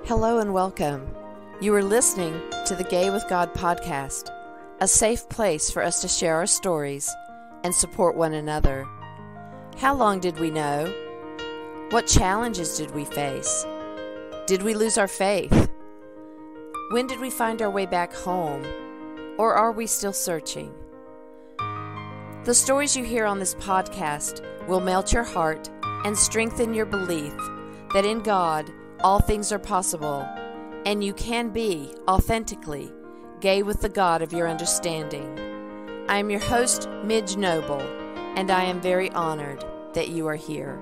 Hello and welcome. You are listening to the Gay with God podcast, a safe place for us to share our stories and support one another. How long did we know? What challenges did we face? Did we lose our faith? When did we find our way back home? Or are we still searching? The stories you hear on this podcast will melt your heart and strengthen your belief that in God, all things are possible, and you can be authentically gay with the God of your understanding. I am your host, Midge Noble, and I am very honored that you are here.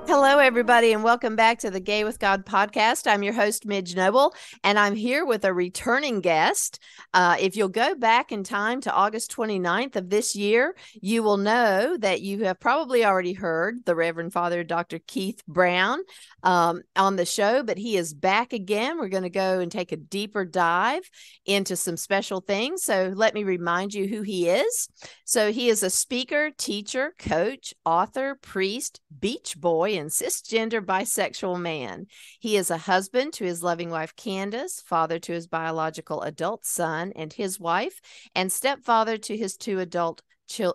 Hello, everybody, and welcome back to the Gay with God podcast. I'm your host, Midge Noble, and I'm here with a returning guest. If you'll go back in time to August 29th of this year, you will know that you have probably already heard the Reverend Father Dr. Keith Brown on the show, but he is back again. We're going to go and take a deeper dive into some special things. So let me remind you who he is. So he is a speaker, teacher, coach, author, priest, beach boy, and cisgender bisexual man. He is a husband to his loving wife, Candace, father to his biological adult son and his wife, and stepfather to his two adult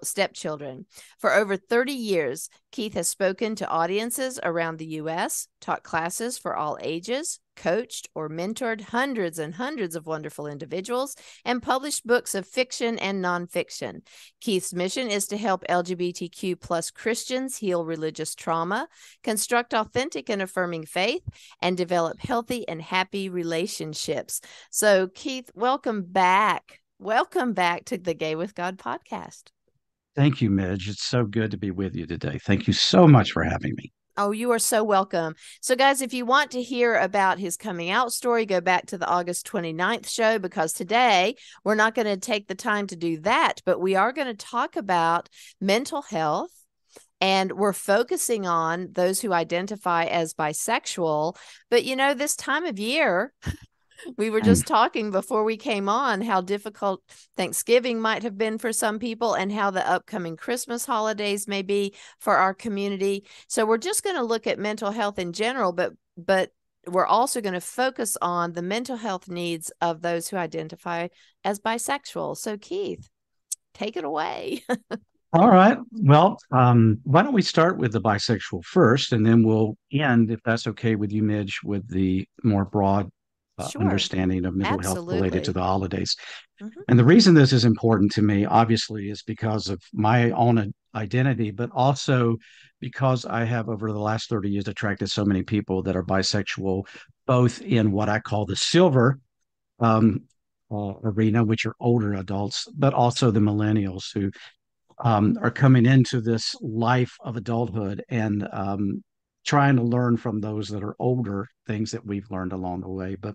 stepchildren. For over 30 years, Keith has spoken to audiences around the U.S., taught classes for all ages, coached or mentored hundreds and hundreds of wonderful individuals, and published books of fiction and nonfiction. Keith's mission is to help LGBTQ plus Christians heal religious trauma, construct authentic and affirming faith, and develop healthy and happy relationships. So, Keith, welcome back. Welcome back to the Gay with God podcast. Thank you, Midge. It's so good to be with you today. Thank you so much for having me. Oh, you are so welcome. So, guys, if you want to hear about his coming out story, go back to the August 29th show, because today we're not going to take the time to do that, but we are going to talk about mental health. And we're focusing on those who identify as bisexual. But, you know, this time of year, we were just talking before we came on how difficult Thanksgiving might have been for some people and how the upcoming Christmas holidays may be for our community. So we're just going to look at mental health in general, but we're also going to focus on the mental health needs of those who identify as bisexual. So Keith, take it away. All right. Well, why don't we start with the bisexual first, and then we'll end, if that's okay with you, Midge, with the more broad Sure. understanding of mental health related to the holidays. Mm-hmm. And the reason this is important to me, obviously, is because of my own identity, but also because I have, over the last 30 years, attracted so many people that are bisexual, both in what I call the silver arena, which are older adults, but also the millennials who are coming into this life of adulthood and trying to learn from those that are older, things that we've learned along the way. But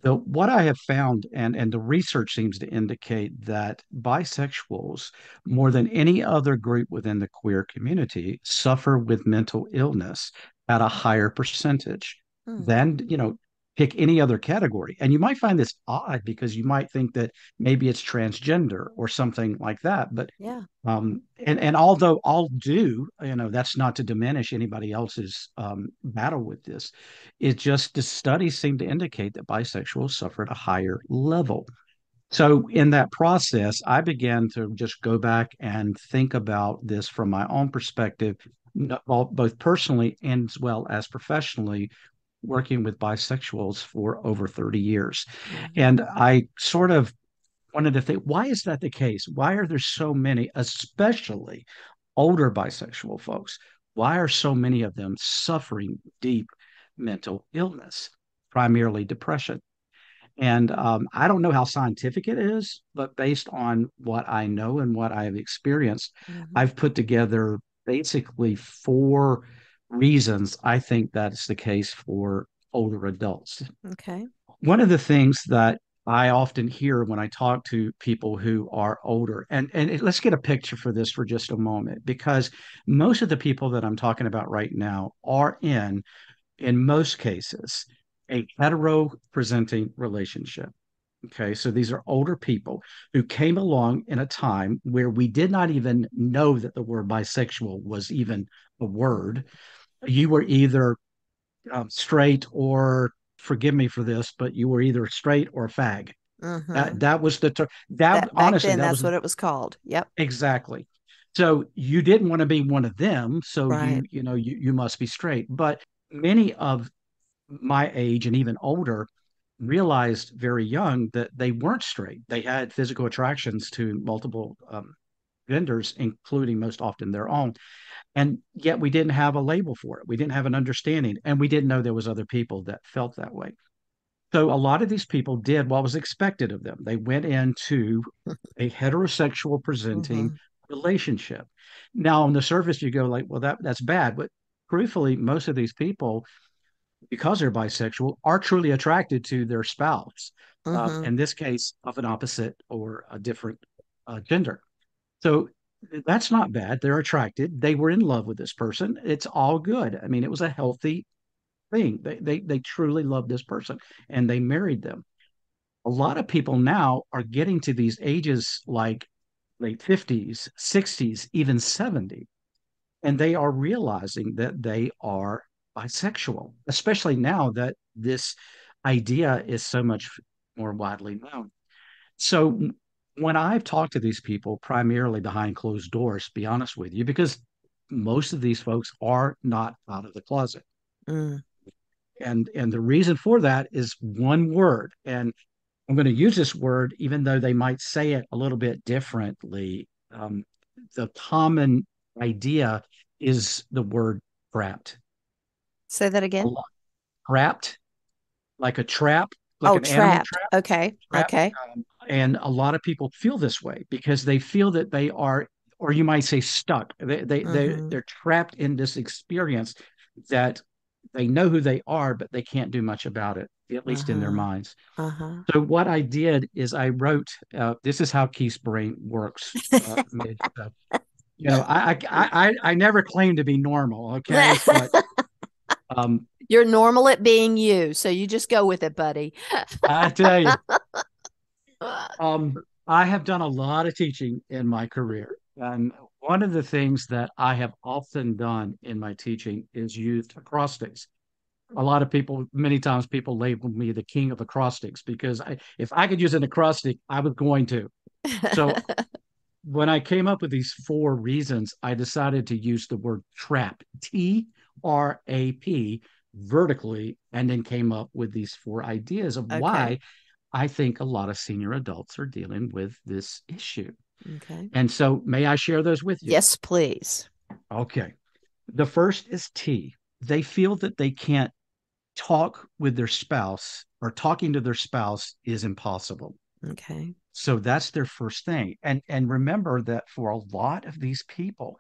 what I have found, and the research seems to indicate that bisexuals, more than any other group within the queer community, suffer with mental illness at a higher percentage than, pick any other category. And you might find this odd because you might think that maybe it's transgender or something like that. But yeah. And although all do, that's not to diminish anybody else's battle with this. It just, the studies seem to indicate that bisexuals suffer at a higher level. So in that process, I began to just go back and think about this from my own perspective, both personally and as well as professionally, working with bisexuals for over 30 years. And I sort of wanted to think, why is that the case? Why are there so many, especially older bisexual folks? Why are so many of them suffering deep mental illness, primarily depression? And I don't know how scientific it is, but based on what I know and what I've experienced, I've put together basically 4 reasons I think that's the case for older adults. Okay. One of the things that I often hear when I talk to people who are older, and let's get a picture for this for just a moment, because most of the people that I'm talking about right now are in most cases, a hetero presenting relationship. Okay, so these are older people who came along in a time where we did not even know that the word bisexual was even a word. You were either straight or forgive me for this, but you were either straight or fag. Mm-hmm. That was the term. That That back honestly, then, that that's was what it was called. Yep. exactly. So you didn't want to be one of them. So Right. you must be straight. But many of my age and even older realized very young that they weren't straight. They had physical attractions to multiple genders, including most often their own. And yet we didn't have a label for it. We didn't have an understanding, and we didn't know there was other people that felt that way. So a lot of these people did what was expected of them. They went into a heterosexual presenting Mm-hmm. relationship. Now, on the surface, you go like, well, that's bad. But truthfully, most of these people, because they're bisexual, are truly attracted to their spouse. Mm-hmm. In this case, of an opposite or a different gender. So that's not bad. They're attracted. They were in love with this person. It's all good. I mean, it was a healthy thing. They truly loved this person and they married them. A lot of people now are getting to these ages like late 50s, 60s, even 70, and they are realizing that they are bisexual, especially now that this idea is so much more widely known. So when I've talked to these people, primarily behind closed doors, be honest with you, because most of these folks are not out of the closet. Mm. And the reason for that is one word. And I'm going to use this word, even though they might say it a little bit differently. The common idea is the word trapped. Say that A again. lot, trapped, like a trap, like Oh, an animal trapped. trap. Okay. Trap. Okay. And a lot of people feel this way because they feel that they are, or you might say, stuck. Mm-hmm. They're trapped in this experience that they know who they are, but they can't do much about it, at least in their Uh-huh. minds. Uh-huh. So what I did is I wrote. This is how Keith's brain works. Midge. So, I never claimed to be normal, okay, but um, You're normal at being you, so you just go with it, buddy. I tell you, I have done a lot of teaching in my career, and one of the things that I have often done in my teaching is used acrostics. A lot of people, many times, people label me the king of acrostics because if I could use an acrostic, I was going to. So when I came up with these four reasons, I decided to use the word trap, TRAP, vertically, and then came up with these four ideas of Okay. why I think a lot of senior adults are dealing with this issue. Okay. And so, may I share those with you? Yes, please. Okay. The first is T. They feel that they can't talk with their spouse or talking to their spouse is impossible. Okay. So that's their first thing. And remember that for a lot of these people,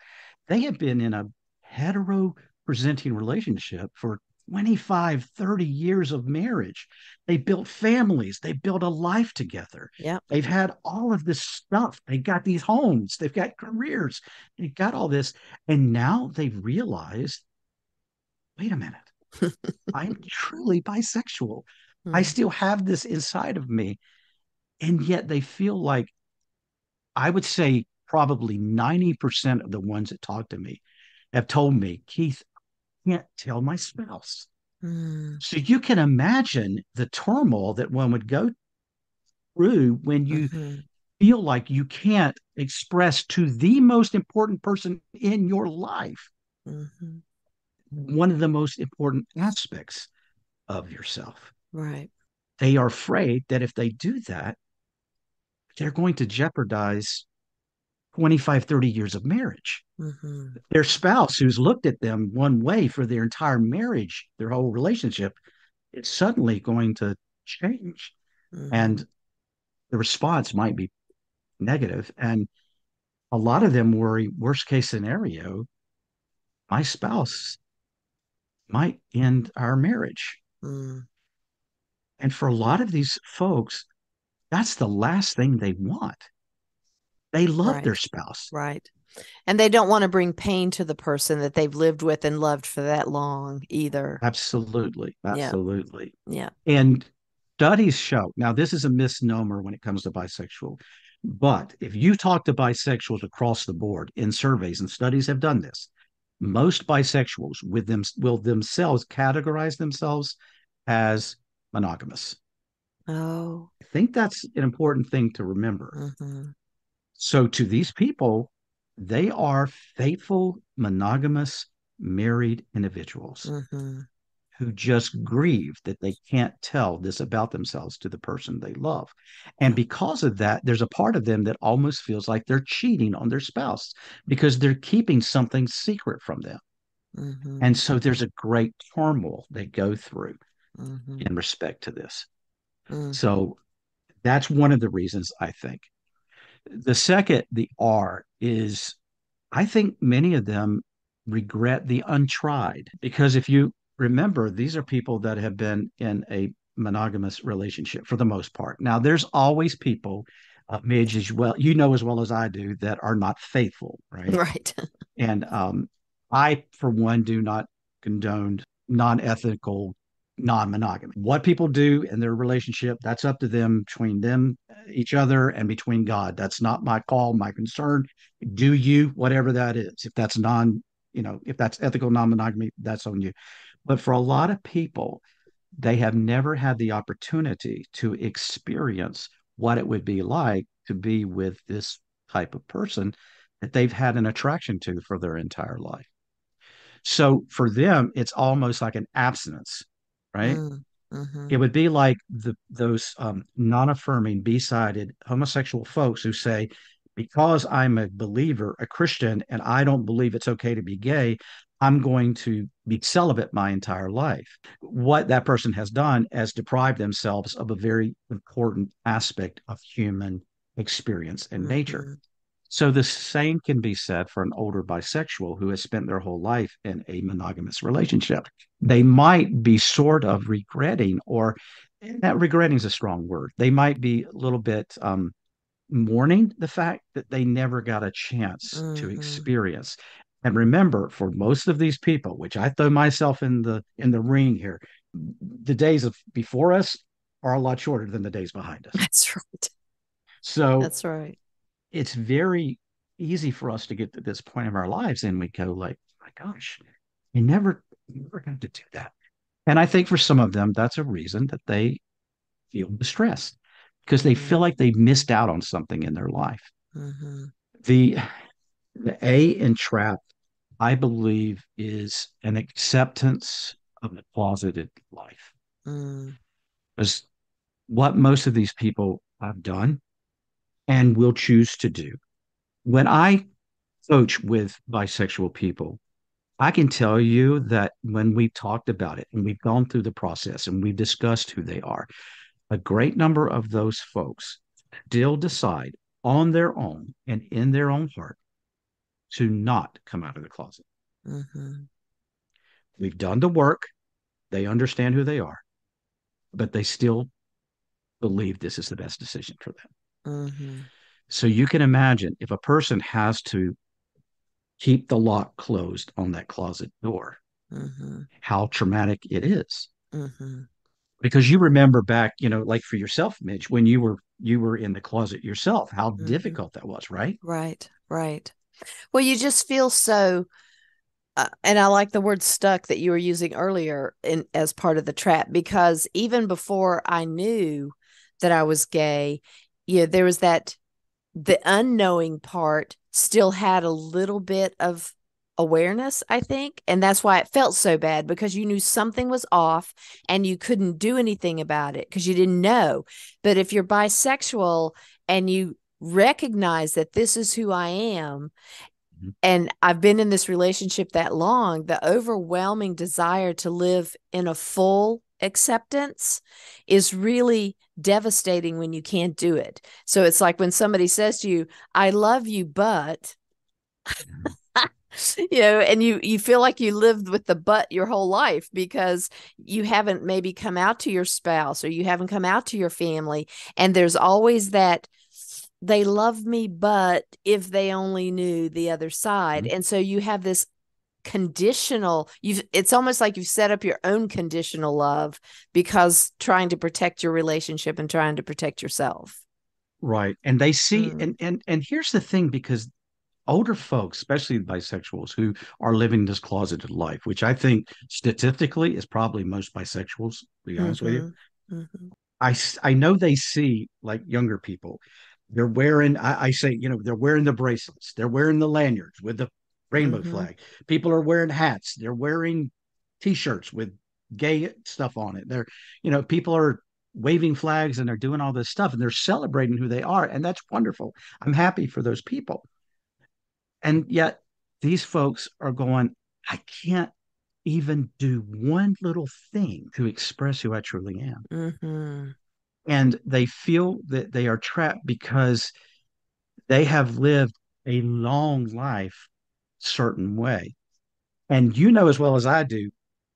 they have been in a hetero presenting relationship for 25, 30 years of marriage. They built families, they built a life together. Yep. They've had all of this stuff. They got these homes, they've got careers, they've got all this. And now they've realized, wait a minute, I'm truly bisexual. I Mm. still have this inside of me. And yet they feel like I would say probably 90% of the ones that talk to me have told me, Keith, I can't tell my spouse. Mm. So you can imagine the turmoil that one would go through when you Mm-hmm. feel like you can't express to the most important person in your life Mm-hmm. one of the most important aspects of yourself. Right. They are afraid that if they do that, they're going to jeopardize 25, 30 years of marriage. Mm-hmm. Their spouse, who's looked at them one way for their entire marriage, their whole relationship, it's suddenly going to change. Mm-hmm. And the response might be negative. And a lot of them worry, worst case scenario, my spouse might end our marriage. Mm. And for a lot of these folks, that's the last thing they want. They love their Right. spouse. Right. And they don't want to bring pain to the person that they've lived with and loved for that long either. Absolutely. Yeah. Absolutely. Yeah. And studies show, now this is a misnomer when it comes to bisexual, but if you talk to bisexuals across the board in surveys, and studies have done this, most bisexuals with them will themselves categorize themselves as monogamous. Oh. I think that's an important thing to remember. Mm-hmm. So to these people, they are faithful, monogamous, married individuals Mm-hmm. who just grieve that they can't tell this about themselves to the person they love. And because of that, there's a part of them that almost feels like they're cheating on their spouse because they're keeping something secret from them. Mm-hmm. And so there's a great turmoil they go through Mm-hmm. in respect to this. Mm-hmm. So that's one of the reasons I think. The second, the R, is I think many of them regret the untried because if you remember, these are people that have been in a monogamous relationship for the most part. Now, there's always people, Midge, as well, you know as well as I do, that are not faithful, right? Right. And I, for one, do not condone non-ethical non-monogamy. What people do in their relationship, that's up to them, between them, each other, and between God. That's not my call, my concern. Do you, whatever that is. If that's if that's ethical non-monogamy, that's on you. But for a lot of people, they have never had the opportunity to experience what it would be like to be with this type of person that they've had an attraction to for their entire life. So for them, it's almost like an abstinence, right? Mm-hmm. It would be like those non-affirming, B-sided homosexual folks who say, because I'm a believer, a Christian, and I don't believe it's okay to be gay, I'm going to be celibate my entire life. What that person has done is deprive themselves of a very important aspect of human experience and nature. Mm-hmm. So the same can be said for an older bisexual who has spent their whole life in a monogamous relationship. They might be sort of regretting, or that regretting is a strong word. They might be a little bit mourning the fact that they never got a chance to Mm-hmm. experience. And remember, for most of these people, which I throw myself in the ring here, the days of before us are a lot shorter than the days behind us. That's right. So That's right. it's very easy for us to get to this point of our lives and we go like, my gosh, you never got to do that. And I think for some of them, that's a reason that they feel distressed because they Mm-hmm. feel like they've missed out on something in their life. Mm-hmm. The the A in trap, I believe, is an acceptance of the closeted life. Mm. Because what most of these people have done and will choose to do. When I coach with bisexual people, I can tell you that when we talked about it and we've gone through the process and we've discussed who they are, a great number of those folks still decide on their own and in their own heart to not come out of the closet. Mm-hmm. We've done the work. They understand who they are, but they still believe this is the best decision for them. Mm-hmm. So you can imagine if a person has to keep the lock closed on that closet door, Mm-hmm. how traumatic it is. Mm-hmm. Because you remember back, like for yourself, Mitch, when you were in the closet yourself, how Mm-hmm. difficult that was, right? Right. Right. Well, you just feel so, and I like the word stuck that you were using earlier in as part of the trap, because even before I knew that I was gay, there was that the unknowing part still had a little bit of awareness, I think. And that's why it felt so bad, because you knew something was off and you couldn't do anything about it because you didn't know. But if you're bisexual and you recognize that this is who I am, Mhm. and I've been in this relationship that long, the overwhelming desire to live in a full acceptance is really devastating when you can't do it. So it's like when somebody says to you, I love you, but and you feel like you lived with the but your whole life because you haven't maybe come out to your spouse or you haven't come out to your family. And there's always that they love me, but if they only knew the other side. Mhm. And so you have this it's almost like you've set up your own conditional love because trying to protect your relationship and trying to protect yourself. Right. And they see Mm, and here's the thing, because older folks, especially bisexuals who are living this closeted life, which I think statistically is probably most bisexuals, to be honest with you. mm-hmm, Mm-hmm. I know they see like younger people. They're wearing, I say, they're wearing the bracelets, they're wearing the lanyards with the rainbow Mm-hmm. flag. People are wearing hats, they're wearing t-shirts with gay stuff on it. People are waving flags and they're doing all this stuff and they're celebrating who they are. And that's wonderful. I'm happy for those people. And yet these folks are going, I can't even do one little thing to express who I truly am. Mm-hmm. And they feel that they are trapped because they have lived a long life certain way. And you know as well as I do,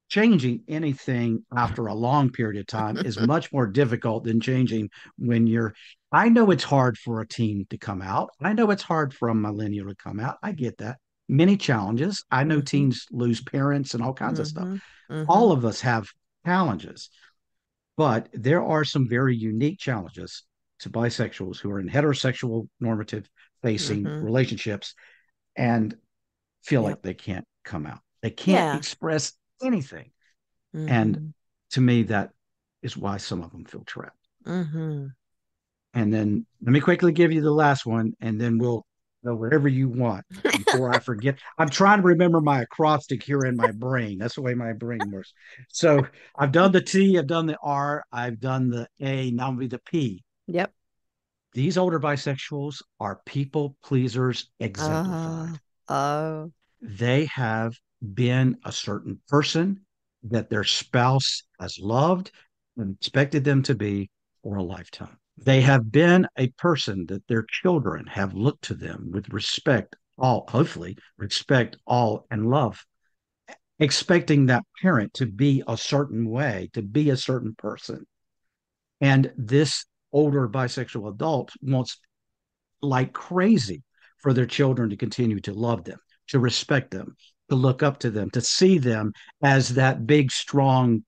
changing anything after a long period of time is much more difficult than changing when you're. I know it's hard for a teen to come out. I know it's hard for a millennial to come out. I get that. Many challenges. I know Mm-hmm. teens lose parents and all kinds of stuff. Mm-hmm. Mm-hmm. All of us have challenges. But there are some very unique challenges to bisexuals who are in heterosexual normative facing Mm-hmm. relationships and feel Yep. like they can't come out. They can't Yeah. express anything. And Mm-hmm. to me, that is why some of them feel trapped. Mm-hmm. And then let me quickly give you the last one, and then we'll go wherever you want before I forget. I'm trying to remember my acrostic here in my brain. That's the way my brain works. So I've done the T, I've done the R, I've done the A, now I'll be the P. Yep. These older bisexuals are people pleasers exemplified. Uh, oh. They have been a certain person that their spouse has loved and expected them to be for a lifetime. They have been a person that their children have looked to them with respect, all hopefully respect, all and love, expecting that parent to be a certain way, to be a certain person. And this older bisexual adult wants like crazy for their children to continue to love them, to respect them, to look up to them, to see them as that big, strong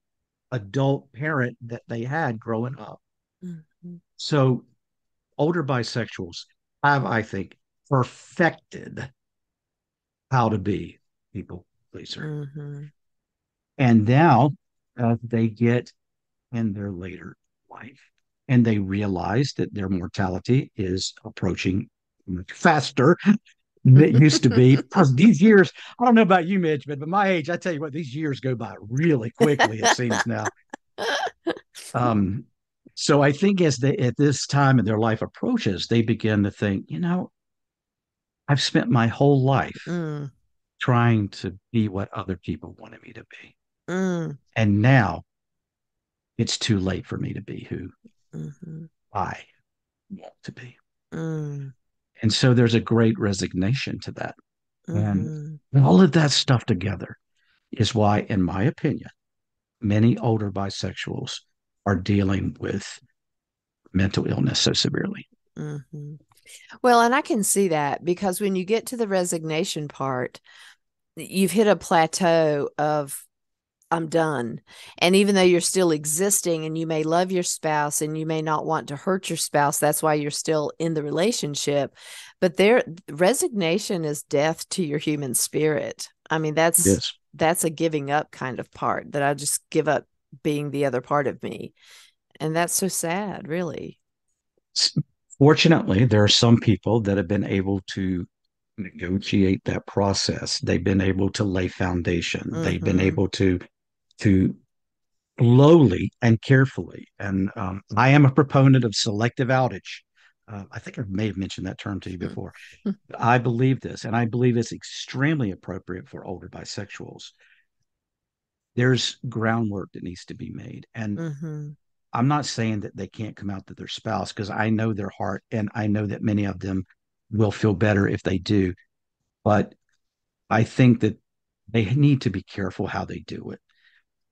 adult parent that they had growing up. Mm-hmm. So older bisexuals have, I think, perfected how to be people pleaser. Mm-hmm. And now they get in their later life and they realize that their mortality is approaching much faster than it used to be. Because these years, I don't know about you, Mitch, but my age, I tell you what, these years go by really quickly, it seems now. Um, so I think as they at this time in their life approaches, they begin to think, I've spent my whole life Mm, trying to be what other people wanted me to be. mm, And now it's too late for me to be who mm-hmm, I want to be. mm, And so there's a great resignation to that. And mm-hmm, all of that stuff together is why, in my opinion, many older bisexuals are dealing with mental illness so severely. mm-hmm. Well, and I can see that because when you get to the resignation part, you've hit a plateau of I'm done. And even though you're still existing and you may love your spouse and you may not want to hurt your spouse, that's why you're still in the relationship. But there resignation is death to your human spirit. I mean, Yes. that's a giving up kind of part that I just give up being the other part of me. And that's so sad, really. Fortunately, there are some people that have been able to negotiate that process. They've been able to lay foundation. They've been Mm-hmm. able to slowly and carefully. And I am a proponent of selective outage. I think I may have mentioned that term to you before. I believe this, and I believe it's extremely appropriate for older bisexuals. There's groundwork that needs to be made. And Mm-hmm. I'm not saying that they can't come out to their spouse because I know their heart and I know that many of them will feel better if they do. But I think that they need to be careful how they do it.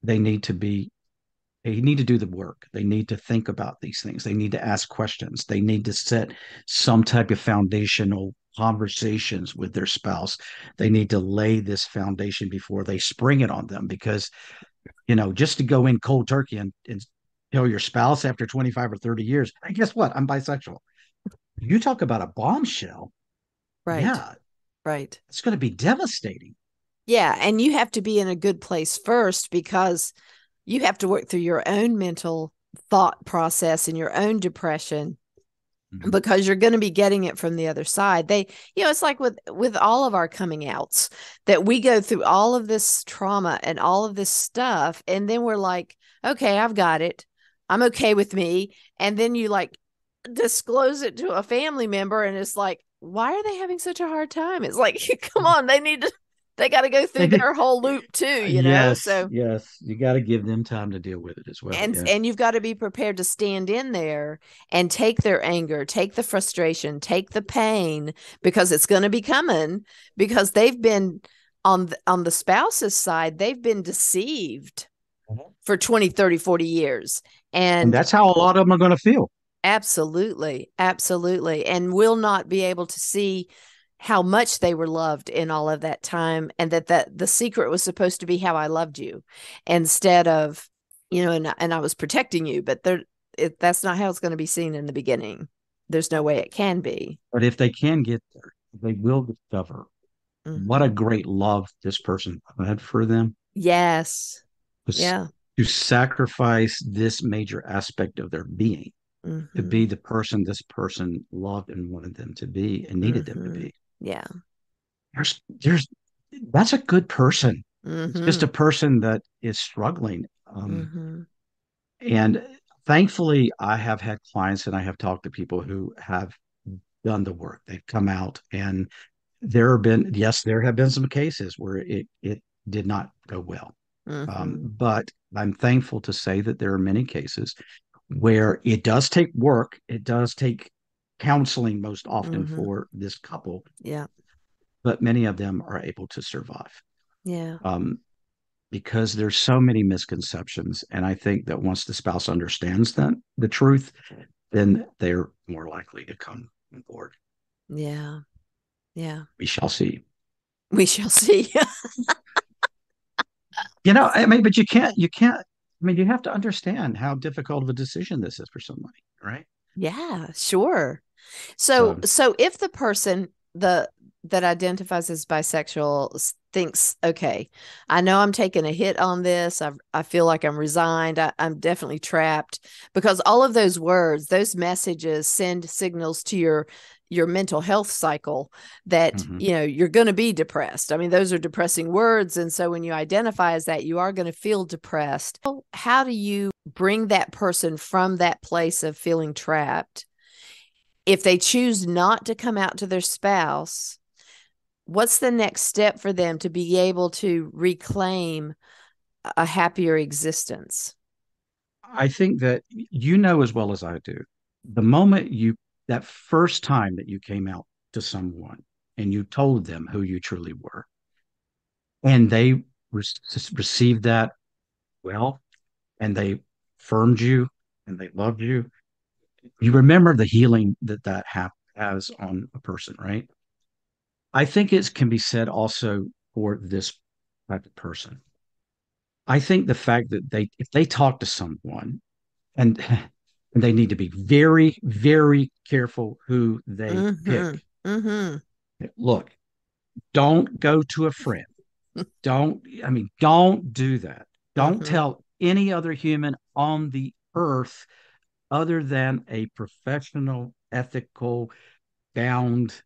They need to be they need to do the work. They need to think about these things. They need to ask questions. They need to set some type of foundational conversations with their spouse. They need to lay this foundation before they spring it on them because, just to go in cold turkey and tell your spouse after 25 or 30 years, hey, guess what? I'm bisexual. You talk about a bombshell. Right. Yeah, Right. it's going to be devastating. Yeah. And you have to be in a good place first because you have to work through your own mental thought process and your own depression, Mhm. because you're going to be getting it from the other side. It's like with all of our coming outs, that we go through all of this trauma and all of this stuff, and then we're like, okay, I've got it, I'm okay with me. And then you like disclose it to a family member, and it's like, why are they having such a hard time? It's like, come on, they got to go through They their whole loop too. Yes, So, yes. You got to give them time to deal with it as well. and Yeah. and you've got to be prepared to stand in there and take their anger, take the frustration, take the pain, because it's going to be coming, because they've been on the spouse's side, they've been deceived Mhm. for 20, 30, 40 years. And And that's how a lot of them are going to feel. absolutely, absolutely, and will not be able to see how much they were loved in all of that time, and that the secret was supposed to be how I loved you, instead of, and I was protecting you. But that's not how it's going to be seen in the beginning. There's no way it can be. But if they can get there, they will discover what a Mm-hmm. great love this person had for them Yes. to, Yeah. to sacrifice this major aspect of their being to Mm-hmm. be the person this person loved and wanted them to be and needed them to Mm-hmm. be. Yeah. There's that's a good person. It's just Mm-hmm. a person that is struggling. Mm-hmm. And thankfully, I have had clients and I have talked to people who have done the work. They've come out, and there have been some cases where it did not go well. Mm-hmm. But I'm thankful to say that there are many cases where it does take work. It does take counseling most often Mm-hmm. for this couple, Yeah. but many of them are able to survive. Yeah. Um, because there's so many misconceptions. And I think that once the spouse understands the truth, then they're more likely to come on board. Yeah. Yeah. We shall see. We shall see. I mean, but I mean, you have to understand how difficult of a decision this is for somebody, right? Yeah, sure. So, So, so if the person that identifies as bisexual thinks, okay, I know I'm taking a hit on this. I feel like I'm resigned. I'm definitely trapped, because all of those words, those messages send signals to your mental health cycle that, mhm. you're going to be depressed. I mean, those are depressing words, and so when you identify as that, you are going to feel depressed. How do you bring that person from that place of feeling trapped? If they choose not to come out to their spouse, what's the next step for them to be able to reclaim a happier existence? I think that you know as well as I do, the moment that first time that you came out to someone and you told them who you truly were, and they re- received that well, and they affirmed you and they loved you, you remember the healing that has on a person, right? I think it can be said also for this type of person. I think the fact that if they talk to someone and and they need to be very, very careful who they Mm-hmm. pick. Mm-hmm. Look, don't go to a friend. Don't do that. Don't Mm-hmm. tell any other human on the earth other than a professional, ethical, bound,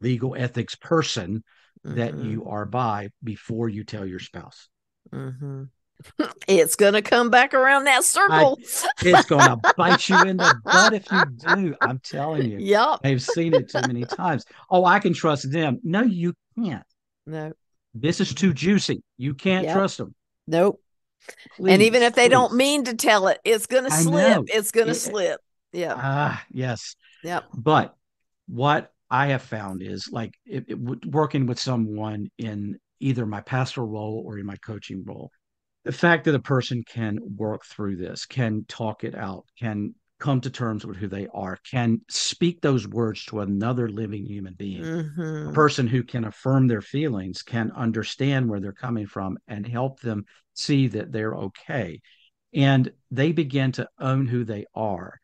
legal ethics person that Mm-hmm. you are by before you tell your spouse. Mm-hmm. It's gonna come back around that I circle. It's gonna bite you in the butt if you do. I'm telling you. Yep. I've seen it too many times. Oh, I can trust them. No, you can't. No. This is too juicy. You can't Yep. trust them. Nope. And even Please, if they don't please. mean to tell it, it's gonna I slip. know. It's gonna It, slip. Yep. yes. Yep. But what I have found is like working with someone in either my pastoral role or in my coaching role, the fact that a person can work through this, can talk it out, can come to terms with who they are, can speak those words to another living human being, a Mm-hmm. person who can affirm their feelings, can understand where they're coming from and help them see that they're okay. And they begin to own who they are.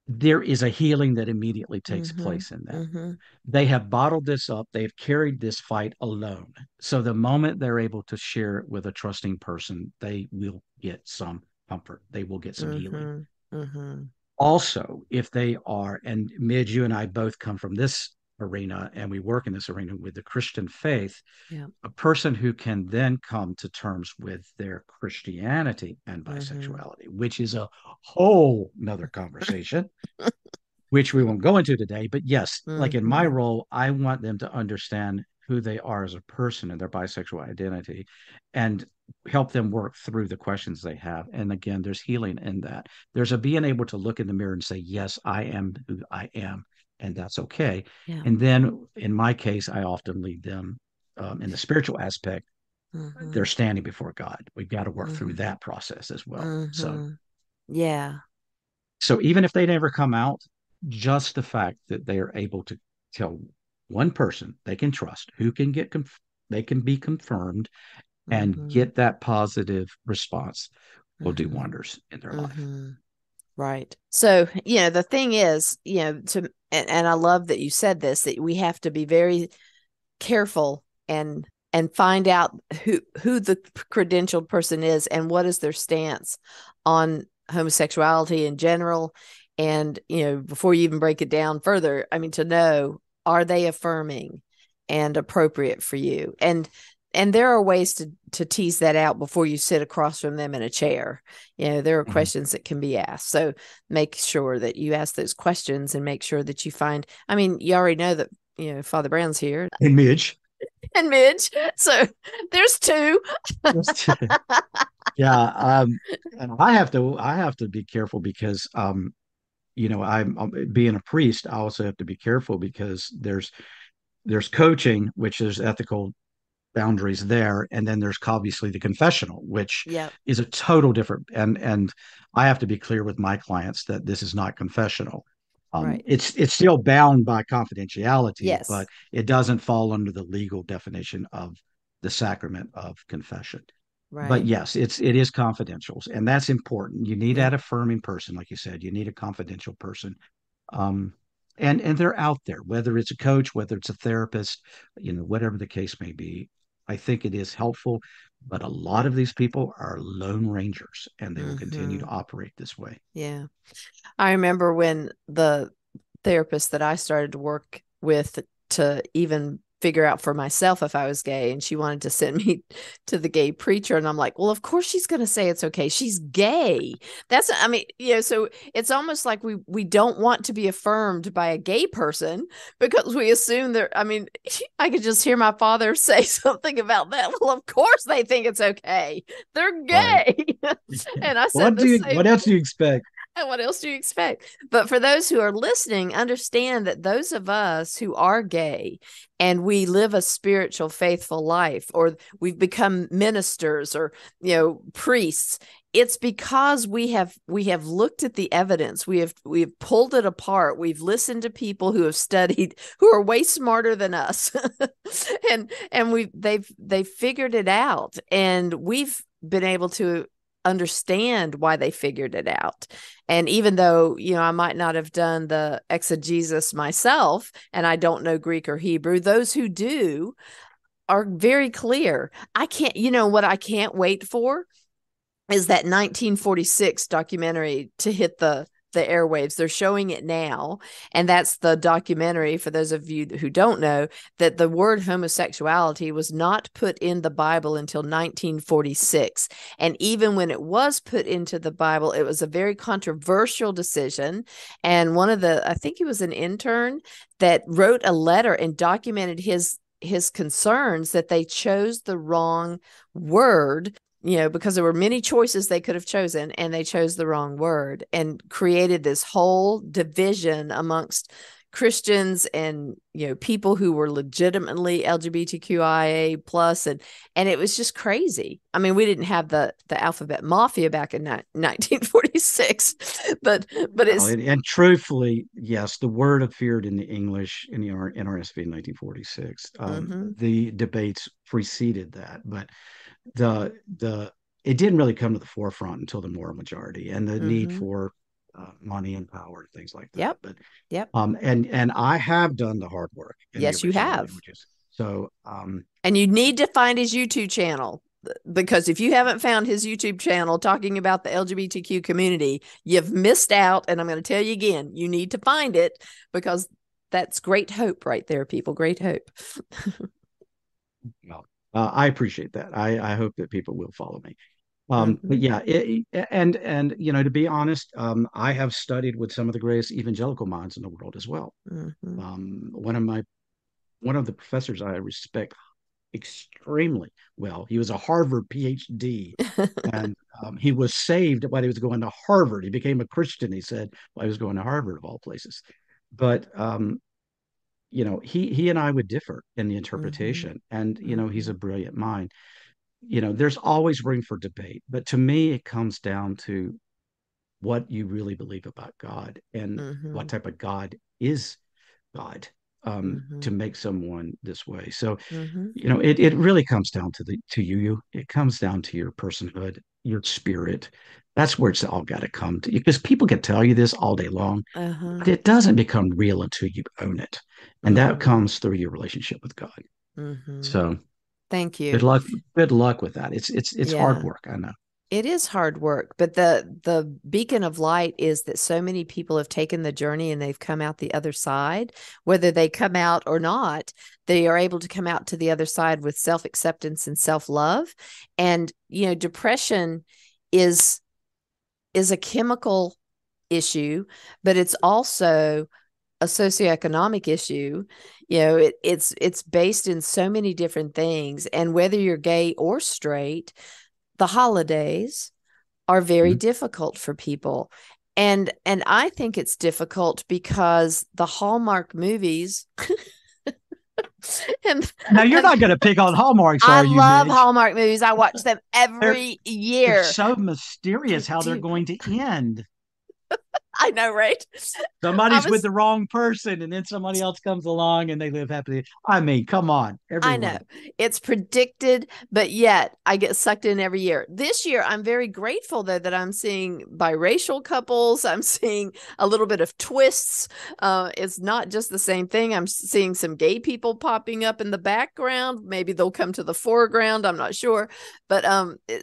There is a healing that immediately takes Mm-hmm. place in that. Mm-hmm. They have bottled this up. They've carried this fight alone. So the moment they're able to share it with a trusting person, they will get some comfort. They will get some healing. Mm-hmm. Mm-hmm. Also, if they are, and Midge, you and I both come from this arena and we work in this arena with the Christian faith, Yeah. a person who can then come to terms with their Christianity and Mm-hmm. bisexuality, which is a whole nother conversation, which we won't go into today. But yes, like in my Mm-hmm. role, I want them to understand who they are as a person and their bisexual identity and help them work through the questions they have. And again, there's healing in that. There's a being able to look in the mirror and say, yes, I am who I am, and that's okay. Yeah. And then in my case, I often lead them in the spiritual aspect. Mm-hmm. They're standing before God. We've got to work through Mm-hmm. that process as well. So Mm-hmm. Yeah. so even if they never come out, just the fact that they are able to tell one person they can trust, who can they can be confirmed and Mm-hmm. get that positive response will do Mm-hmm. wonders in their life. Mm-hmm. Right. So, the thing is, and I love that you said this, that we have to be very careful and find out who the credentialed person is and what is their stance on homosexuality in general. And, before you even break it down further, I mean, to know, are they affirming and appropriate for you? And there are ways to tease that out before you sit across from them in a chair. There are Mhm. questions that can be asked. So make sure that you ask those questions and make sure that you find, I mean, you already know that, Father Brown's here And Midge, and Midge. So there's two. yeah, and I have to be careful because I'm being a priest. I also have to be careful because there's coaching, which is ethical boundaries there, and then there's obviously the confessional, which Yep. is a total different. And I have to be clear with my clients that this is not confessional. Right. It's still bound by confidentiality, Yes. but it doesn't fall under the legal definition of the sacrament of confession. But Right. yes, it is confidential, and that's important. You need that Yep. affirming person, like you said. You need a confidential person, um, and they're out there, whether it's a coach, whether it's a therapist, whatever the case may be. I think it is helpful, but a lot of these people are lone rangers, and they will continue to Mm-hmm. operate this way. Yeah. I remember when the therapist that I started to work with to even figure out for myself if I was gay, and she wanted to send me to the gay preacher, and I'm like, well, of course she's going to say it's okay. She's gay. That's, I mean, so it's almost like we don't want to be affirmed by a gay person because we assume that, I mean, I could just hear my father say something about that. Well, of course they think it's okay. They're Right. gay. And I said the What same. else do you expect? And what else do you expect? But for those who are listening, understand that those of us who are gay and we live a spiritual, faithful life, or we've become ministers or priests, it's because we have looked at the evidence. We have pulled it apart. We've listened to people who have studied, who are way smarter than us, and they've figured it out, and we've been able to understand why they figured it out. And even though, I might not have done the exegesis myself and I don't know Greek or Hebrew, those who do are very clear. I can't, what I can't wait for is that 1946 documentary to hit the airwaves. They're showing it now, and that's the documentary, for those of you who don't know, that the word homosexuality was not put in the Bible until 1946. And even when it was put into the Bible, it was a very controversial decision. And one of I think he was an intern that wrote a letter and documented his concerns that they chose the wrong word, because there were many choices they could have chosen, and they chose the wrong word and created this whole division amongst Christians and, people who were legitimately LGBTQIA plus. And it was just crazy. I mean, we didn't have the alphabet mafia back in 1946, but No, it's, and truthfully, yes, the word appeared in the English in the NRSV in 1946. mm-hmm, The debates preceded that, but the it didn't really come to the forefront until the moral majority and the need mm-hmm. for money and power and things like that. Yep. But Yep. and I have done the hard work in the Yes, you original have. languages. So And you need to find his YouTube channel. because if you haven't found his YouTube channel talking about the LGBTQ community, you've missed out. And I'm going to tell you again, you need to find it, because that's great hope right there, people. Great hope. Well, I appreciate that. I hope that people will follow me. But Mm-hmm. yeah, and to be honest, I have studied with some of the greatest evangelical minds in the world as well. Mm-hmm. One of the professors I respect extremely well. He was a Harvard PhD, and he was saved while he was going to Harvard. He became a Christian, he said, while he was going to Harvard, of all places. But he and I would differ in the Mm-hmm. interpretation, and he's Mm-hmm. a brilliant mind. There's always room for debate, but to me, it comes down to what you really believe about God and Mm-hmm. what type of God is God, Mm-hmm. to make someone this way. So Mm-hmm. it really comes down to you. It comes down to your personhood, your spirit. That's where it's all got to come to you, because people can tell you this all day long, Uh-huh. but it doesn't become real until you own it, and that Mm-hmm. comes through your relationship with God. Mm-hmm. So Thank good you. luck. Good luck with that. It's hard Yeah. work, I know. It is hard work, but the beacon of light is that so many people have taken the journey and they've come out the other side. Whether they come out or not, they are able to come out to the other side with self-acceptance and self-love. And depression is is a chemical issue, but it's also a socioeconomic issue. It's based in so many different things, and whether you're gay or straight, the holidays are very Mhm. difficult for people. And I think it's difficult because the Hallmark movies and Now you're and not going to pick on Hallmarks, I are you, love Midge? Hallmark movies. I watch them They're every they're year. so I mysterious how they're do. going to end. I know, right? I Somebody's with was the wrong person, and then somebody else comes along and they live happily. I mean, come on, I know everyone. it's predicted, but yet I get sucked in every year. This year, I'm very grateful, though, that I'm seeing biracial couples. I'm seeing a little bit of twists. It's not just the same thing. I'm seeing some gay people popping up in the background. Maybe they'll come to the foreground. I'm not sure, but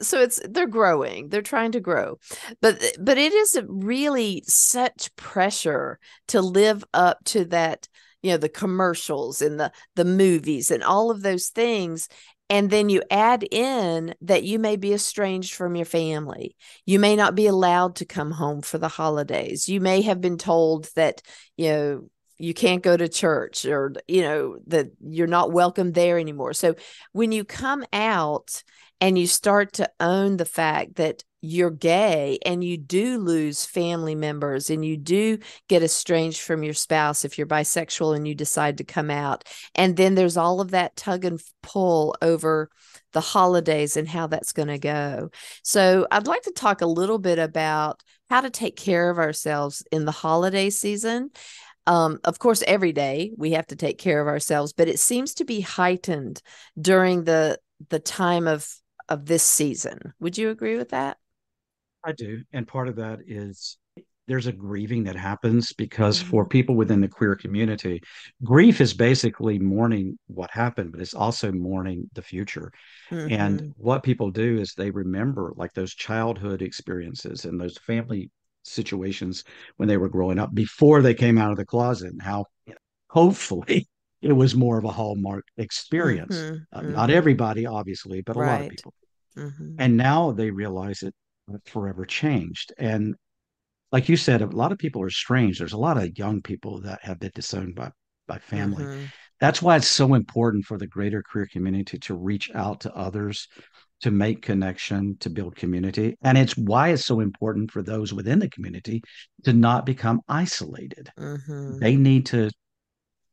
so they're growing. They're trying to grow, but it is really such pressure to live up to that. The commercials and the movies and all of those things. And then you add in that you may be estranged from your family. You may not be allowed to come home for the holidays. You may have been told that, you can't go to church, or, that you're not welcome there anymore. So when you come out and you start to own the fact that you're gay, and you do lose family members, and you do get estranged from your spouse if you're bisexual and you decide to come out. And then there's all of that tug and pull over the holidays and how that's going to go. So I'd like to talk a little bit about how to take care of ourselves in the holiday season. Of course, every day we have to take care of ourselves, but it seems to be heightened during the time of this season. Would you agree with that? I do. And part of that is there's a grieving that happens, because for Mm-hmm. people within the queer community, grief is basically mourning what happened, but it's also mourning the future. And Mm-hmm. what people do is they remember like those childhood experiences and those family situations when they were growing up before they came out of the closet, and how hopefully it was more of a hallmark experience. Mm-hmm. Not Mm-hmm. everybody, obviously, but a lot of Right. people. Mm-hmm. And now they realize it forever changed. And like you said, a lot of people are strange. There's a lot of young people that have been disowned by family. Mm-hmm. That's why it's so important for the greater queer community to reach out to others, to make connection, to build community. And it's why it's so important for those within the community to not become isolated. Mm-hmm. They need to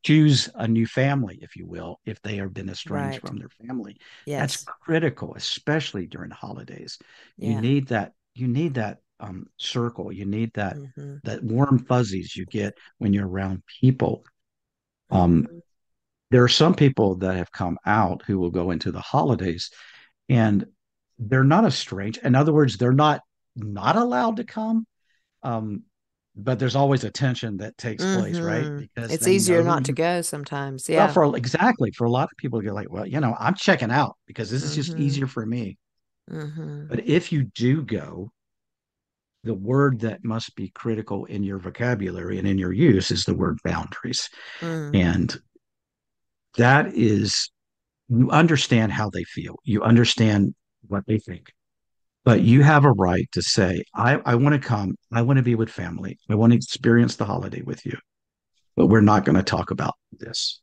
choose a new family, if you will, if they have been estranged Right. from their family. That's Yes. critical, especially during the holidays. You Yeah. need that. You need that circle. You need Mm-hmm. that warm fuzzies you get when you're around people. Um, Mm-hmm. there are some people that have come out who will go into the holidays, and they're not estranged. In other words, they're not allowed to come. Um, but there's always a tension that takes place, right? Mm-hmm. Because It's they easier know not to you. go sometimes. Well, Yeah. for a lot of people, you're like, well, I'm checking out because this is just Mm-hmm. easier for me. Mm-hmm. But if you do go, the word that must be critical in your vocabulary and in your use is the word boundaries. Mm. And that is, you understand how they feel, you understand what they think, but you have a right to say, I want to come, I want to be with family, I want to experience the holiday with you, but we're not going to talk about this.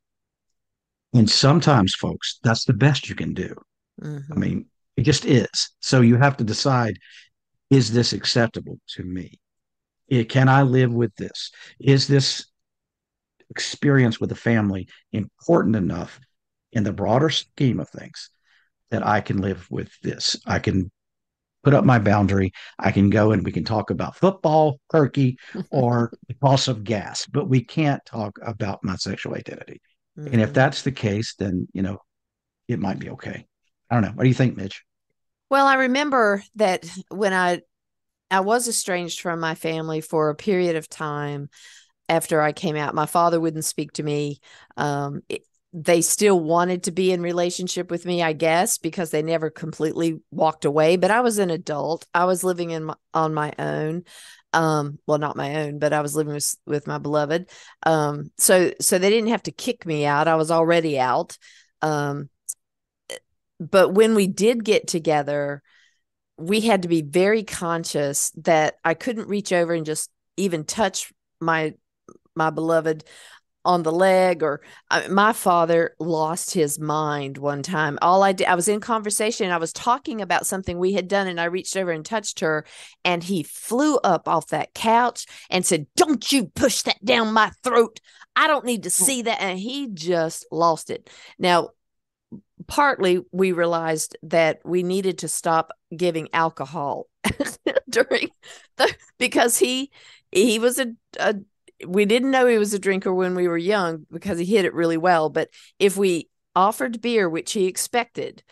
And sometimes, folks, that's the best you can do. I Mm-hmm. mean, it just is. So you have to decide, is this acceptable to me? Can I live with this? Is this experience with the family important enough in the broader scheme of things that I can live with this? I can put up my boundary. I can go and we can talk about football, turkey, or the cost of gas, but we can't talk about my sexual identity. And if Mm-hmm. that's the case, then, it might be okay. I don't know. What do you think, Mitch? Well, I remember that when I was estranged from my family for a period of time after I came out. My father wouldn't speak to me. They still wanted to be in relationship with me, I guess, because they never completely walked away. But I was an adult. I was living on my own. Well, not my own, but I was living with my beloved. So they didn't have to kick me out. I was already out. Um, but when we did get together, we had to be very conscious that I couldn't reach over and just even touch my beloved on the leg. Or my father lost his mind one time. All I did, I was in conversation, I was talking about something we had done, and I reached over and touched her, and he flew up off that couch and said, "Don't you push that down my throat. I don't need to see that." And he just lost it. Now, partly we realized that we needed to stop giving alcohol during because he was a we didn't know he was a drinker when we were young because he hid it really well. But if we offered beer, which he expected,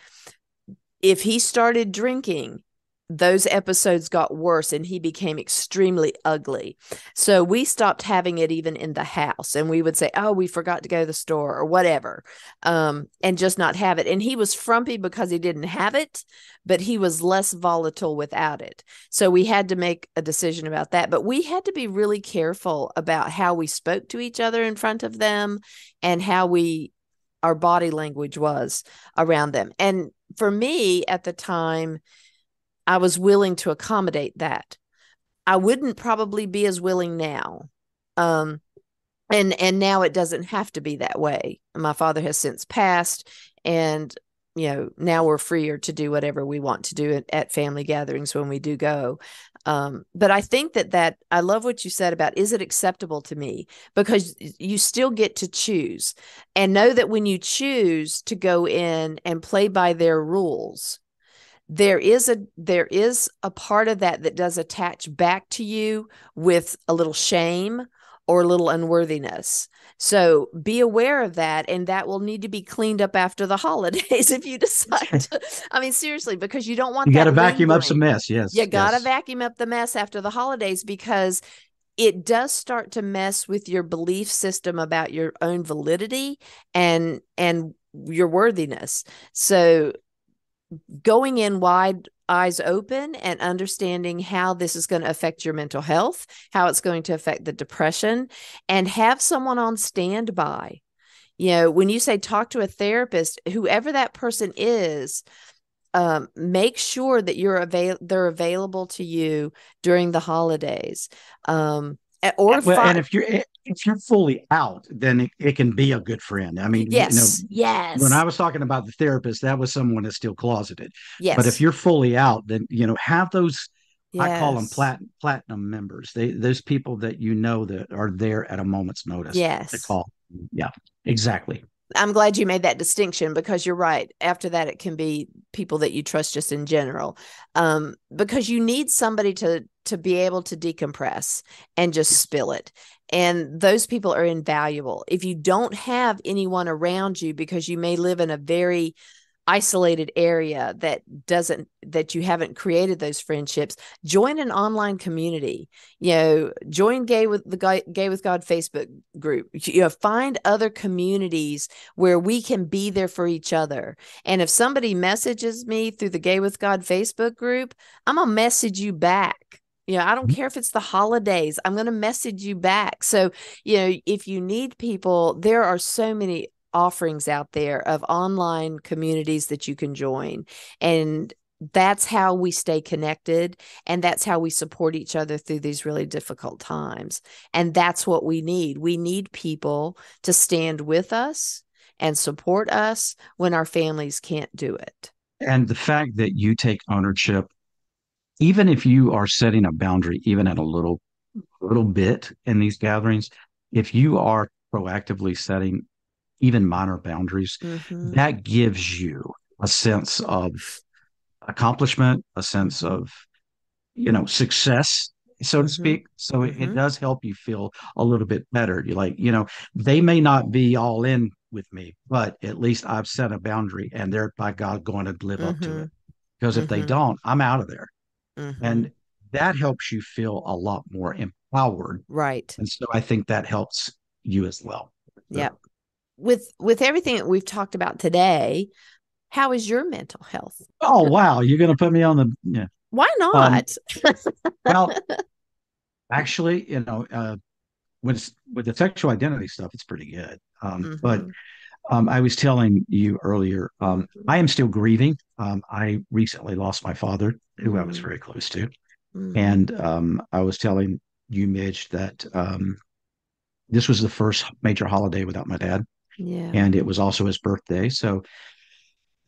if he started drinking, those episodes got worse and he became extremely ugly. So we stopped having it even in the house. And we would say, "Oh, we forgot to go to the store," or whatever, and just not have it. And he was frumpy because he didn't have it, but he was less volatile without it. So we had to make a decision about that. But we had to be really careful about how we spoke to each other in front of them and how our body language was around them. And for me at the time, I was willing to accommodate that. I wouldn't probably be as willing now. Um, and now it doesn't have to be that way. My father has since passed, and now we're freer to do whatever we want to do at family gatherings when we do go. But I think that I love what you said about, is it acceptable to me? Because you still get to choose, and know that when you choose to go in and play by their rules, there is a part of that does attach back to you with a little shame or a little unworthiness. So be aware of that, and that will need to be cleaned up after the holidays if you decide to. I mean, seriously, because you don't want You got that to vacuum up some lingering. mess. You Yes, got to yes. vacuum up the mess after the holidays, because it does start to mess with your belief system about your own validity and your worthiness. So going in wide, eyes open, and understanding how this is going to affect your mental health, how it's going to affect the depression, and have someone on standby. When you say talk to a therapist, whoever that person is, make sure that they're available to you during the holidays. Or Well, and if you're fully out, then it can be a good friend. I mean, yes, when I yes, was talking about the therapist, that was someone that's still closeted. But if yes, you're fully out, then have those. I call them yes, platinum members. Those people that that are there at a moment's notice to yes. call. Yeah, exactly. I'm glad you made that distinction, because you're right. After that, it can be people that you trust just in general, because you need somebody to be able to decompress and just Yes. spill it. And those people are invaluable. If you don't have anyone around you, because you may live in a very isolated area that you haven't created those friendships, join an online community. Join Gay with God Facebook group. Find other communities where we can be there for each other. And if somebody messages me through the Gay with God Facebook group, I'm gonna message you back. I don't care if it's the holidays, I'm going to message you back. So, if you need people, there are so many offerings out there of online communities that you can join. And that's how we stay connected. And that's how we support each other through these really difficult times. And that's what we need. We need people to stand with us and support us when our families can't do it. And the fact that you take ownership, even if you are setting a boundary, even at a little bit in these gatherings, if you are proactively setting even minor boundaries, Mm-hmm. that gives you a sense of accomplishment, a sense Mm-hmm. of, success, so to Mm-hmm. speak. So it Mm-hmm. does help you feel a little bit better. You're like, they may not be all in with me, but at least I've set a boundary and they're by God going to live up to Mm-hmm. it. Because if they Mm-hmm. don't, I'm out of there. Mm-hmm. And that helps you feel a lot more empowered. Right. And so I think that helps you as well. Yeah. So, With everything that we've talked about today, how is your mental health? oh wow, you're going to put me on the yeah. Why Um, not? well, actually, with the sexual identity stuff, it's pretty good. But Mm-hmm. I was telling you earlier, Mm-hmm. I am still grieving. I recently lost my father, who I was Mm-hmm. very close to, Mm-hmm. and I was telling you, Midge, that this was the first major holiday without my dad, Yeah. and it was also his birthday. So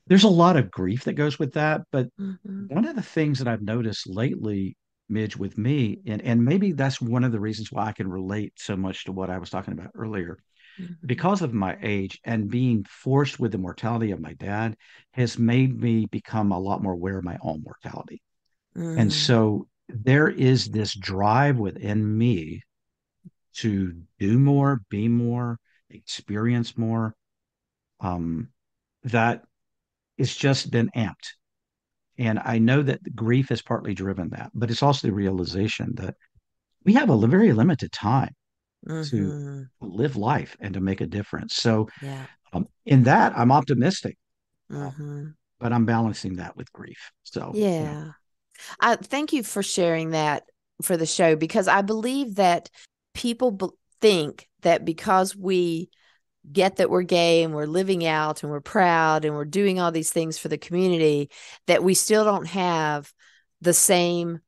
there's a lot of grief that goes with that. But Mm-hmm. one of the things that I've noticed lately, Midge, with me, and maybe that's one of the reasons why I can relate so much to what I was talking about earlier, Mm-hmm. because of my age and being forced with the mortality of my dad has made me become a lot more aware of my own mortality. And Mm-hmm. so there is this drive within me to do more, be more, experience more, um, that it's just been amped. And I know that the grief has partly driven that, but it's also the realization that we have a very limited time to Mm-hmm. live life and to make a difference. So, Yeah. in that, I'm optimistic, uh, Mm-hmm. but I'm balancing that with grief. So, Yeah. I thank you for sharing that for the show, because I believe that think that because we get that we're gay and we're living out and we're proud and we're doing all these things for the community, that we still don't have the same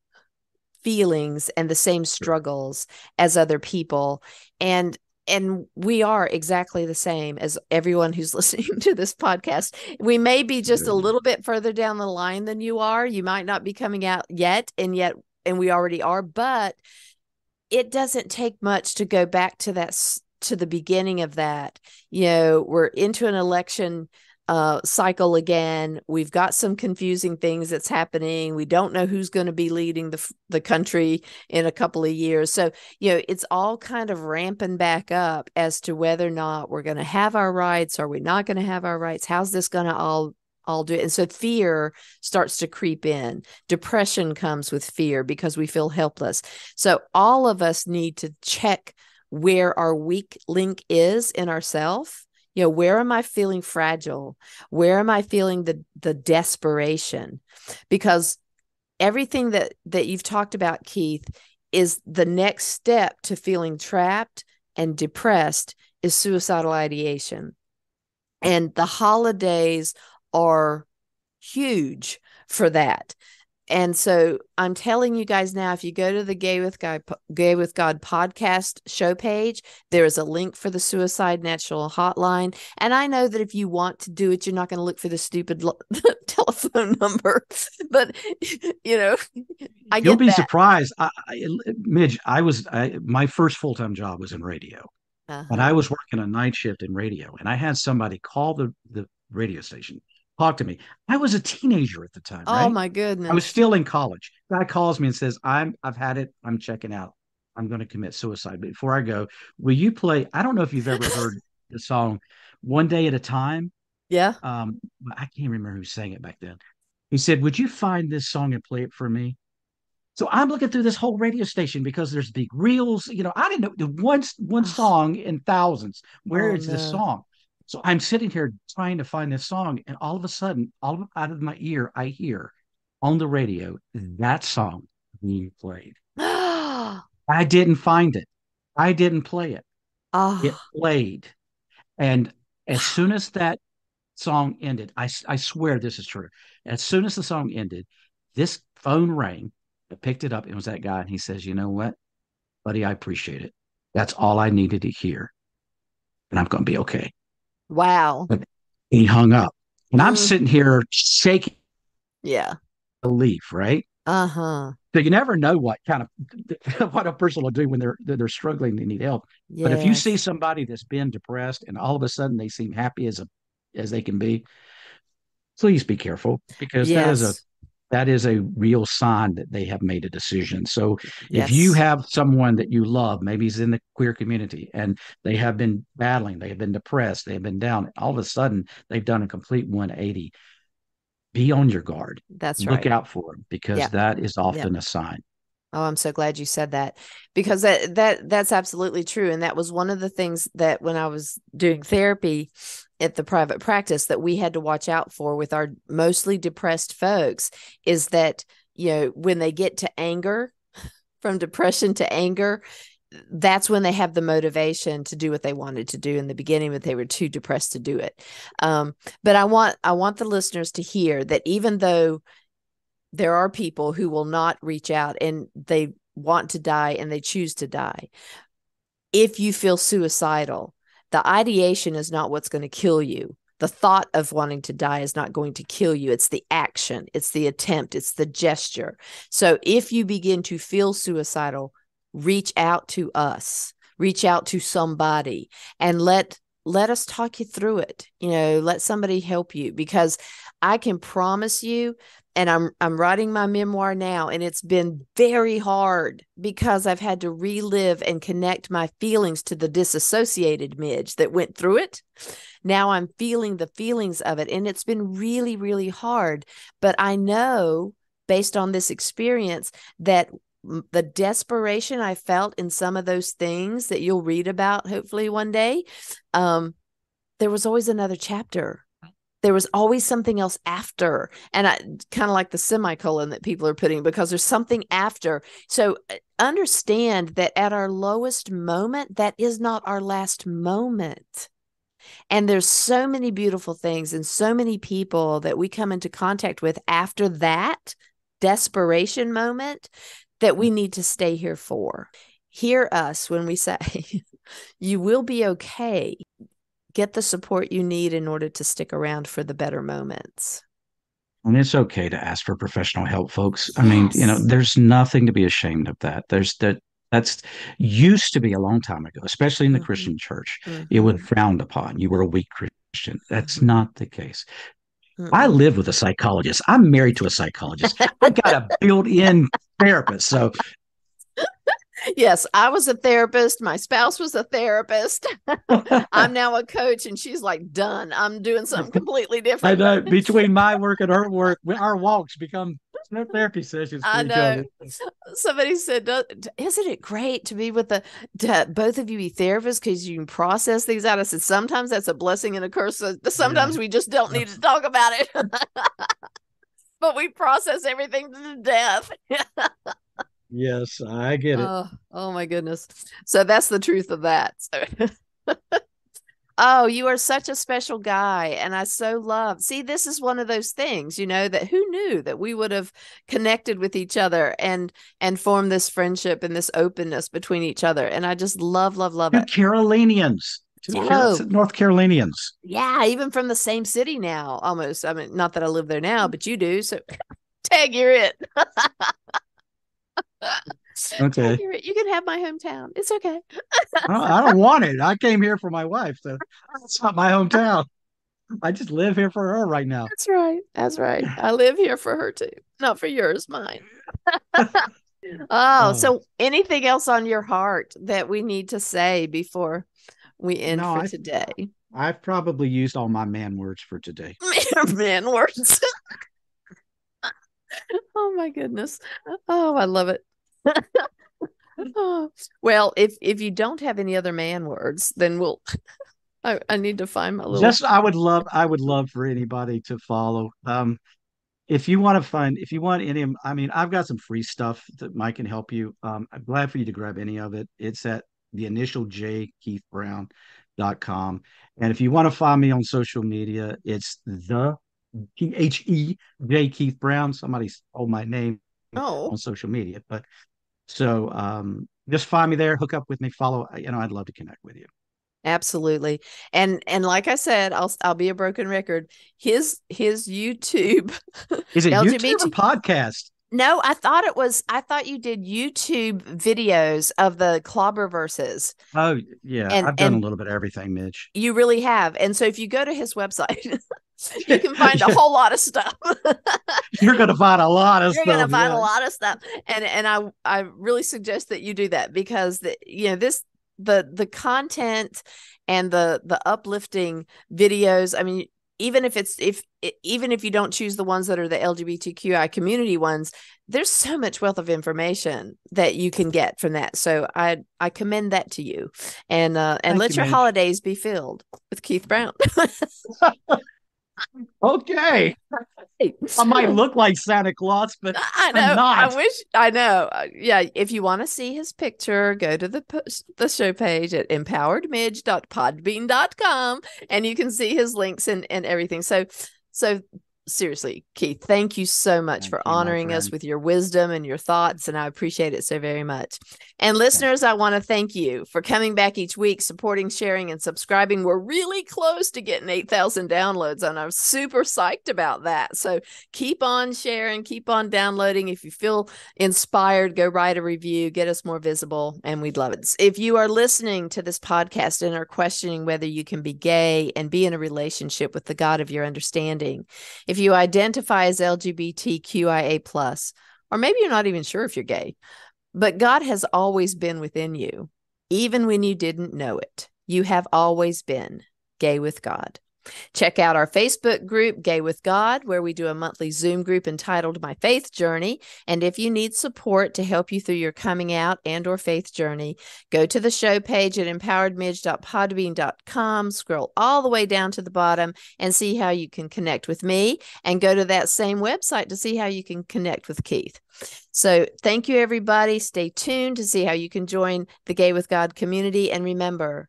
feelings and the same struggles as other people. And we are exactly the same as everyone who's listening to this podcast. We may be just a little bit further down the line than you are. You might not be coming out and we already are, but it doesn't take much to go back to to the beginning of that. We're into an election cycle again. We've got some confusing things that's happening. We don't know who's going to be leading the country in a couple of years. So, it's all kind of ramping back up as to whether or not we're going to have our rights. Are we not going to have our rights? How's this going to all do it? And so fear starts to creep in. Depression comes with fear because we feel helpless. So all of us need to check where our weak link is in ourself. Where am I feeling fragile? Where am I feeling the desperation? Because everything that you've talked about, Keith, is the next step to feeling trapped and depressed is suicidal ideation. And the holidays are huge for that. And so I'm telling you guys now, if you go to the Gay with God podcast show page, there is a link for the Suicide National Hotline. And I know that if you want to do it, you're not going to look for the stupid telephone number. But, I you'll get be that. surprised. Midge, my first full time job was in radio, and I Uh-huh. was working a night shift in radio, and I had somebody call the radio station, talk to me. I was a teenager at the time, Oh, right? my I was goodness. still in college. Guy calls me and says, I've had it. I'm checking out. I'm going to commit suicide. But before I go, will you play? I don't know if you've ever heard the song One Day at a Time. Yeah. I can't remember who sang it back then. He said, "Would you find this song and play it for me?" So I'm looking through this whole radio station because there's big reels. I didn't know the one Oh, song in thousands. Where oh is this no. song? So I'm sitting here trying to find this song, and all of a sudden, out of my ear, I hear on the radio that song being played. I didn't find it. I didn't play it. It Oh, played. And as soon as that song ended, I swear this is true. As soon as the song ended, this phone rang. I picked it up. It was that guy. And he says, "You know what, buddy? I appreciate it. That's all I needed to hear. And I'm going to be okay." wow. But he hung up. And I'm Mm, sitting here shaking yeah. belief, right? Uh-huh. So you never know what kind of what a person will do when they're struggling, they need help. But if you see Yes. somebody that's been depressed and all of a sudden they seem happy as they can be, please be careful because Yes. that is a real sign that they have made a decision. So if you Yes. have someone that you love, maybe he's in the queer community and they have been battling, they have been depressed, they have been down, all of a sudden they've done a complete 180. Be on your guard. That's Look right. out for them because Yeah. that is Yeah. often a sign. Oh, I'm so glad you said that because that's absolutely true. And that was one of the things that when I was doing therapy at the private practice that we had to watch out for with our mostly depressed folks is that, when they get to anger, from depression to anger, that's when they have the motivation to do what they wanted to do in the beginning, but they were too depressed to do it. But I want the listeners to hear that even though there are people who will not reach out and they want to die and they choose to die. If you feel suicidal, the ideation is not what's going to kill you. The thought of wanting to die is not going to kill you. It's the action, it's the attempt, it's the gesture. So if you begin to feel suicidal, reach out to us, reach out to somebody, and let us talk you through it. Let somebody help you because I can promise you, and I'm writing my memoir now, and it's been very hard because I've had to relive and connect my feelings to the disassociated Midge that went through it. Now I'm feeling the feelings of it, and it's been really, really hard. But I know, based on this experience, that the desperation I felt in some of those things that you'll read about, hopefully one day, there was always another chapter. There was always something else after. And I kind of like the semicolon that people are putting because there's something after. So understand that at our lowest moment, that is not our last moment. And there's so many beautiful things and so many people that we come into contact with after that desperation moment that we need to stay here for. Hear us when we say, you will be okay. Get the support you need in order to stick around for the better moments. And it's okay to ask for professional help, folks. I mean, Yes. there's nothing to be ashamed of that. That's used to be a long time ago, especially in the Mm-hmm. Christian church. It was Mm-hmm. frowned upon. You were a weak Christian. That's Mm-hmm. not the case. I Mm-mm. live with a psychologist. I'm married to a psychologist. I've got a built-in therapist. So Yes, I was a therapist. My spouse was a therapist. I'm now a coach, and she's like, done. I'm doing something completely I different. know between my work and her work, our walks become therapy sessions for I each know. other. Somebody said, isn't it great to be with to both of you be therapists because you can process things out? I said, sometimes that's a blessing and a curse. Yeah. Sometimes we just don't need to talk about it, but we process everything to death. Yes, I get it. Oh my goodness. So that's the truth of that. So, oh, you are such a special guy. And I so love. See, this is one of those things, that who knew that we would have connected with each other and formed this friendship and this openness between each other. And I just love, love, love Two it. Carolinians, Oh, North Carolinians. yeah, even from the same city now, almost. I mean, not that I live there now, but you do. So tag, you're it. Tag, Okay. you're it. You can have my hometown. It's okay. I don't want it. I came here for my wife, so it's not my hometown. I just live here for her right now. That's right. That's right. I live here for her too. Not for yours, mine. Oh, Oh, so anything else on your heart that we need to say before we end no, for I today? I've probably used all my man words for today. Man words. Oh my goodness. Oh, I love it. Oh. Well, if you don't have any other man words, then I need to find my little. Just I would love for anybody to follow. If you want to find, if you want any, I mean, I've got some free stuff that might can help you. I'm glad for you to grab any of it. It's at the initial J keithbrown.com. And if you want to find me on social media, it's the THE Keith Brown. Somebody stole my name Oh, on social media, but so just find me there, hook up with me, follow. I'd love to connect with you. absolutely. And like I said, I'll be a broken record. His YouTube Is it YouTube or LGBT. podcast? No, I thought you did YouTube videos of the clobber verses. Oh yeah, And I've done a little bit of everything, Mitch. you really have. And so if you go to his website, you can find a Yeah, whole lot of stuff. you're gonna find a lot of You're going to stuff. find a Yeah. lot of stuff. And I really suggest that you do that because the content and the uplifting videos, I mean, even if you don't choose the ones that are the LGBTQI community ones, there's so much wealth of information that you can get from that. So I commend that to you, and Thank let you, your Mitch. holidays be filled with Keith Brown. Okay. I might look like Santa Claus, but I I'm know. I not. wish. I know. Yeah. If you want to see his picture, go to the show page at empoweredmidge.podbean.com, and you can see his links and everything. So seriously, Keith, thank you so much Thank for you, my honoring us friend. with your wisdom and your thoughts, and I appreciate it so very much. And Thank listeners, I want to thank you for coming back each week, supporting, sharing, and subscribing. We're really close to getting 8,000 downloads, and I'm super psyched about that. So keep on sharing, keep on downloading. If you feel inspired, go write a review, get us more visible, and we'd love it. If you are listening to this podcast and are questioning whether you can be gay and be in a relationship with the God of your understanding, if you identify as LGBTQIA+, or maybe you're not even sure if you're gay, but God has always been within you, even when you didn't know it. You have always been gay with God. Check out our Facebook group, Gay with God, where we do a monthly Zoom group entitled My Faith Journey. And if you need support to help you through your coming out and or faith journey, go to the show page at empoweredmidge.podbean.com, scroll all the way down to the bottom and see how you can connect with me, and go to that same website to see how you can connect with Keith. So thank you, everybody. Stay tuned to see how you can join the Gay with God community. And remember,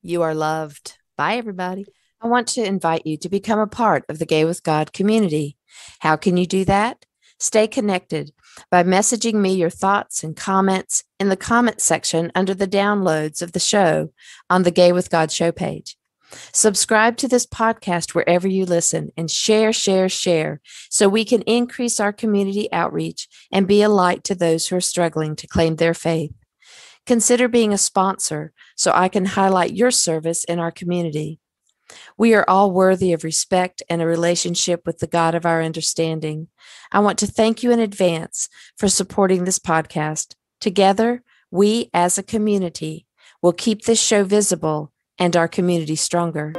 you are loved. Bye, everybody. I want to invite you to become a part of the Gay with God community. How can you do that? Stay connected by messaging me your thoughts and comments in the comment section under the downloads of the show on the Gay with God show page. Subscribe to this podcast wherever you listen, and share so we can increase our community outreach and be a light to those who are struggling to claim their faith. Consider being a sponsor so I can highlight your service in our community. We are all worthy of respect and a relationship with the God of our understanding. I want to thank you in advance for supporting this podcast. Together, we as a community will keep this show visible and our community stronger.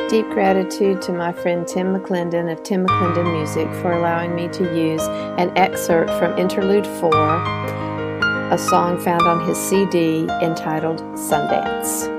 Deep gratitude to my friend Tim McClendon of Tim McClendon Music for allowing me to use an excerpt from Interlude 4, a song found on his CD entitled Sundance.